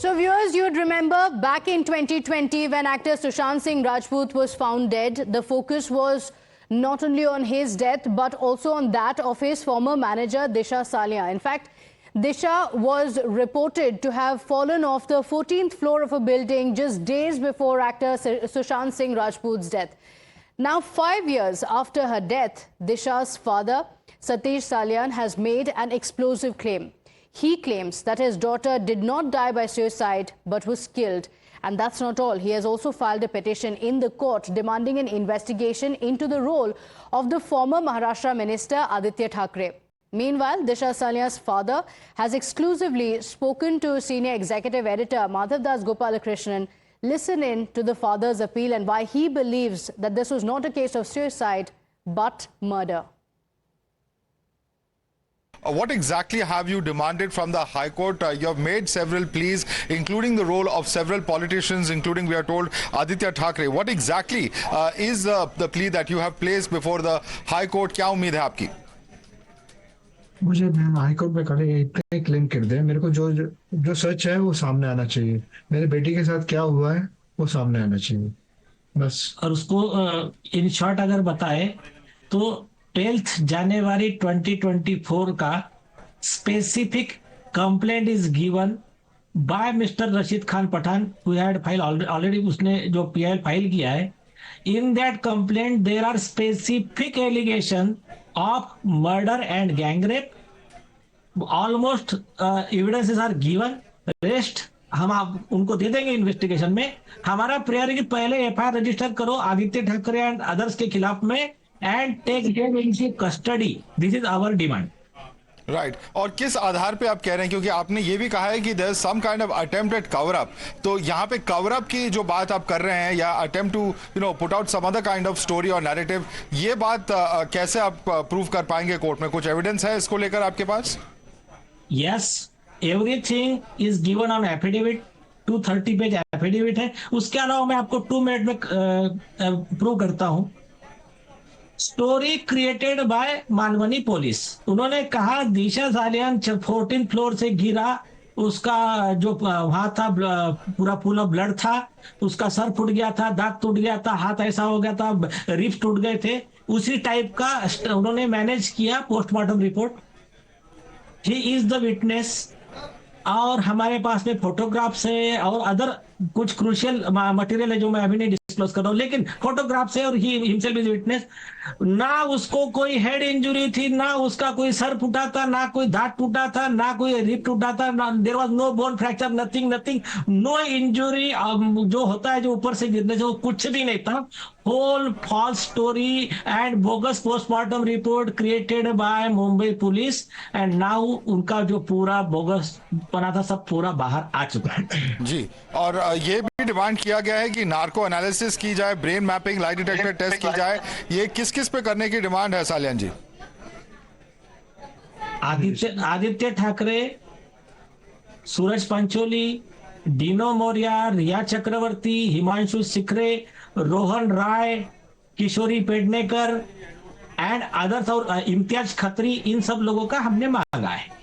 So viewers, you'd remember back in 2020 when actor Sushant Singh Rajput was found dead, the focus was not only on his death but also on that of his former manager Disha Salia. In fact, Disha was reported to have fallen off the 14th floor of a building just days before actor Sushant Singh Rajput's death. Now, 5 years after her death, Disha's father, Satish Salian, has made an explosive claim. He claims that his daughter did not die by suicide but was killed. And that's not all. He has also filed a petition in the court demanding an investigation into the role of the former Maharashtra minister Aditya Thackeray. Meanwhile, Disha Salia's father has exclusively spoken to senior executive editor Madhav Das Gopalakrishnan. Listen in to the father's appeal and why he believes that this was not a case of suicide but murder. What exactly have you demanded from the High Court? You have made several pleas, including the role of several politicians, including, we are told, Aditya Thackeray. What exactly is the plea that you have placed before the High Court? क्या उम्मीद है आपकी? मुझे high court में खड़े इतने claim कर दे, मेरे को जो सच है वो सामने आना चाहिए। मेरे बेटी के साथ क्या हुआ है वो सामने आना चाहिए बस। और उसको इन शॉर्ट अगर बताए तो 12th जनवरी 2024 का specific complaint is given by mister Rashid Khan Pathan who had file already, उसने जो पीआईएल फाइल किया है। In that complaint there are specific allegation of murder and gang rape. Almost evidences are given, rest हम आप उनको दे देंगे investigation में। हमारा प्रेयर है कि पहले एफआईआर रजिस्टर करो आदित्य ठाकरे एंड अदर्स के खिलाफ में and take them into custody. This is our demand. Right. और किस आधार पे आप कह रहे हैं, क्योंकि आपने ये भी कहा है कि there is some kind of attempt at cover up. तो यहाँ पे cover up की जो बात आप कर रहे हैं या attempt to put out some other kind of story or narrative, ये बात कैसे आप प्रूव कर पाएंगे कोर्ट में? कुछ एविडेंस है इसको लेकर आपके पास? Yes, everything is given on affidavit. 230 page affidavit है। उसके अलावा मैं आपको 2 मिनट में प्रूव करता हूँ। Story created by Malvani police. उन्होंने कहा दिशा सालियान 14th फ्लोर से गिरा, उसका जो वहां था पूरा फुल ऑफ ब्लड था, उसका सर फूट गया था, दांत टूट गया था, हाथ ऐसा हो गया था, रिब्स टूट गए थे। उसी टाइप का उन्होंने मैनेज किया postmortem report. He is the witness. और हमारे पास में फोटोग्राफ्स है और अदर कुछ क्रूशियल मटेरियल है जो मैं अभी नहीं डिस्क्लोज कर रहा हूं, लेकिन फोटोग्राफ्स है और ही हिमसेल्फ इज विटनेस। ना उसको कोई हेड इंजरी थी, ना उसका कोई सर फूटा था, ना कोई दांत टूटा था, ना कोई रिब टूटा था, there was no bone fracture, nothing, no injury. जो होता है जो ऊपर से गिरने से, वो कुछ भी नहीं था। Whole false story and bogus postmortem report created by Mumbai police and now उनका जो पूरा बोगस बना था सब पूरा बाहर आ चुका है जी। और ये भी डिमांड किया गया है कि नार्को एनालिसिस की जाए, brain mapping, lie detector test की जाए। ये किस किस पे करने की डिमांड है सालियान जी? आदित्य ठाकरे, सूरज पंचोली, डीनो मौर्या, रिया चक्रवर्ती, हिमांशु सिखरे, रोहन राय, किशोरी पेडनेकर एंड अदर्स और इम्तियाज खत्री, इन सब लोगों का हमने मांगा है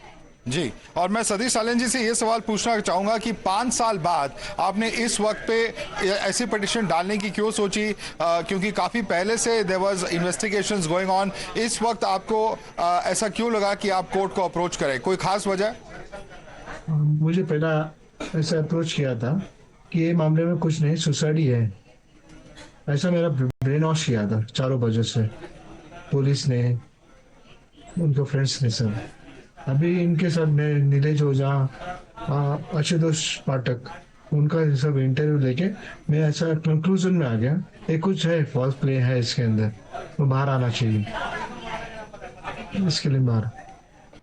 जी। और मैं सतीश सालियान जी से ये सवाल पूछना चाहूंगा कि 5 साल बाद आपने इस वक्त पे ऐसी पिटीशन डालने की क्यों सोची? क्योंकि काफी पहले से there was investigations going on. इस वक्त आपको ऐसा क्यों लगा कि आप कोर्ट को अप्रोच करें? कोई खास वजह? मुझे पहला ऐसा अप्रोच किया था कि ये मामले में कुछ नहीं, सुसाइड ही है, ऐसा मेरा ब्रेन वॉश किया था चारों वजह से, पुलिस ने, उनके फ्रेंड्स ने सब। अभी इनके साथ नीलेज ओझा, आशुतोष पाठक, उनका सब इंटरव्यू लेके मैं ऐसा कंक्लूजन में आ गया ये कुछ है, फॉल्स प्ले है इसके अंदर, वो बाहर आना चाहिए, इसके लिए बाहर।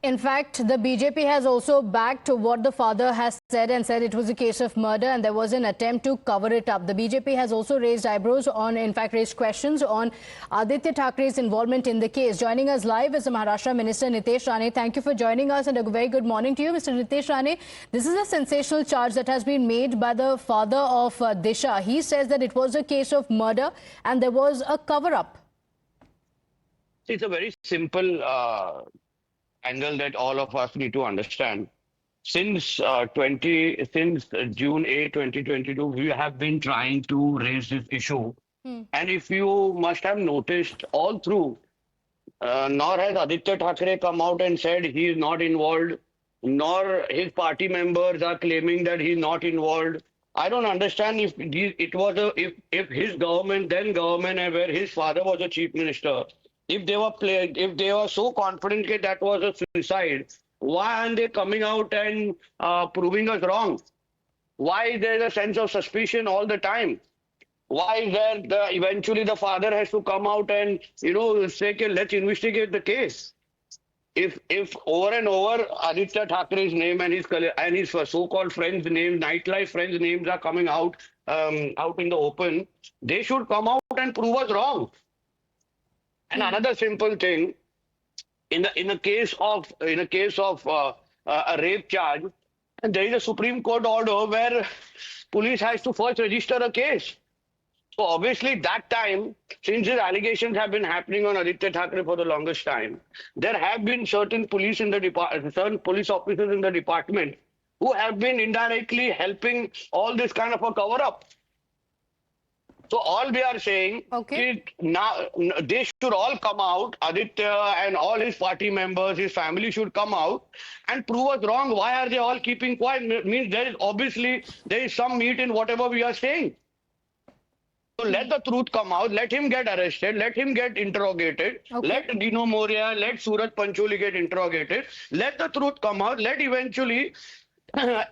In fact, the BJP has also backed what the father has said and said it was a case of murder and there was an attempt to cover it up. The BJP has also raised eyebrows on, in fact, raised questions on Aditya Thackeray's involvement in the case. Joining us live is the Maharashtra Minister Nitesh Rane. Thank you for joining us and a very good morning to you, Mr. Nitesh Rane. This is a sensational charge that has been made by the father of Disha. He says that it was a case of murder and there was a cover-up. It's a very simple angle that all of us need to understand. since since June 8, 2022, we have been trying to raise this issue. And if you must have noticed all through, nor has Aditya Thackeray come out and said he is not involved, nor his party members are claiming that he is not involved. I don't understand if it was if his government, then government, and where his father was a chief minister, if they were so confident that that was a suicide, why aren't they coming out and proving us wrong? Why is there a sense of suspicion all the time? Why is there eventually the father has to come out and say, okay, let's investigate the case? If over and over Aditya Thackeray's name and his so-called friends' names, nightlife friends' names are coming out out in the open, they should come out and prove us wrong. And another simple thing, in a case of a rape charge, and there is a Supreme Court order where police has to first register a case. So obviously that time, since these allegations have been happening on Aditya Thackeray for the longest time, there have been certain police in the certain police officers in the department who have been indirectly helping all this kind of a cover-up. So all we are saying is now they should all come out, Aditya and all his party members, his family should come out and prove us wrong. Why are they all keeping quiet? Means there is some meat in whatever we are saying. So let the truth come out, let him get arrested, let him get interrogated, let Dino Moria, let Suraj Pancholi get interrogated, let the truth come out, let eventually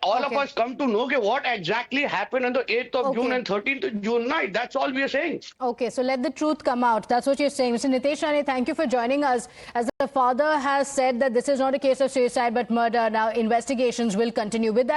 all of us come to know what exactly happened on the 8th of June and 13th of June night. That's all we are saying. Okay, so let the truth come out. That's what you're saying. Mr. Nitesh Rane, thank you for joining us. As the father has said that this is not a case of suicide but murder, now investigations will continue. With that,